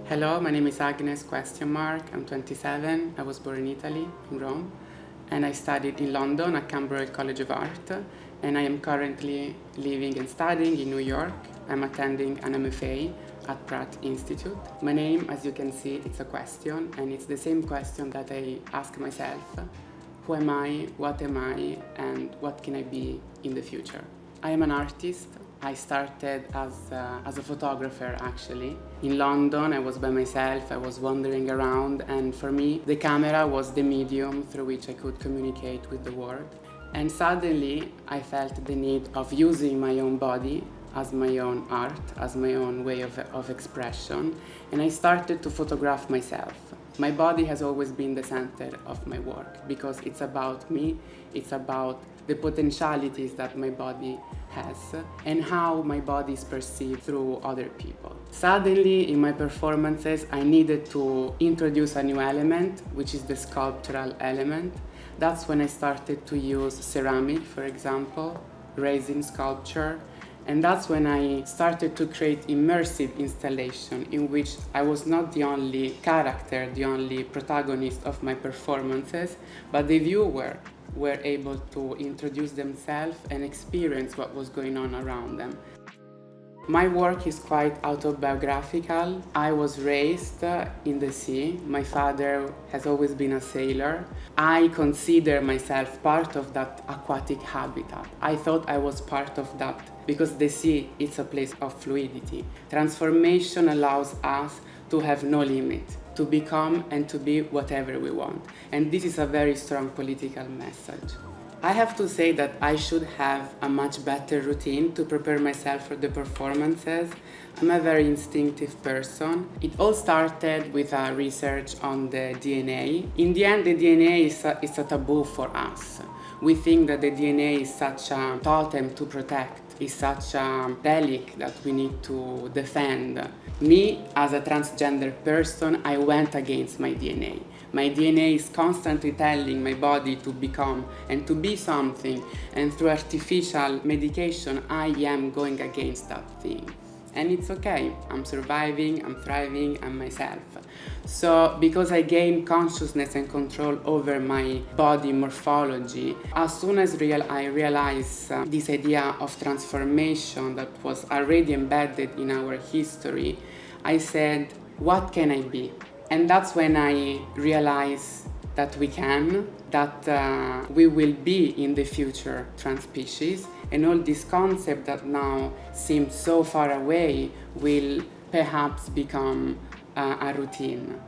Hello, my name is Agnes Questionmark. I'm 27. I was born in Italy, in Rome, and I studied in London at Cambridge College of Art, and I am currently living and studying in New York. I'm attending an MFA at Pratt Institute. My name, as you can see, it's a question, and it's the same question that I ask myself. Who am I, and what can I be in the future? I am an artist. I started as a photographer, actually. In London, I was by myself, I was wandering around, and for me, the camera was the medium through which I could communicate with the world. And suddenly, I felt the need of using my own body as my own art, as my own way of expression, and I started to photograph myself. My body has always been the center of my work because it's about me, it's about the potentialities that my body has and how my body is perceived through other people. Suddenly, in my performances, I needed to introduce a new element, which is the sculptural element. That's when I started to use ceramic, for example, resin sculpture. And that's when I started to create immersive installation in which I was not the only character, the only protagonist of my performances, but the viewer were able to introduce themselves and experience what was going on around them. My work is quite autobiographical. I was raised in the sea. My father has always been a sailor. I consider myself part of that aquatic habitat. I thought I was part of that because the sea is a place of fluidity. Transformation allows us to have no limit, to become and to be whatever we want. And this is a very strong political message. I have to say that I should have a much better routine to prepare myself for the performances. I'm a very instinctive person. It all started with a research on the DNA. In the end, the DNA is a taboo for us. We think that the DNA is such a totem to protect, is such a relic that we need to defend. Me, as a transgender person, I went against my DNA. My DNA is constantly telling my body to become and to be something, and through artificial medication, I am going against that thing. And it's okay, I'm surviving, I'm thriving, I'm myself. So, because I gained consciousness and control over my body morphology, as soon as I realized this idea of transformation that was already embedded in our history, I said, what can I be? And that's when I realized that we can, that we will be in the future trans species, and all this concept that now seems so far away will perhaps become a routine.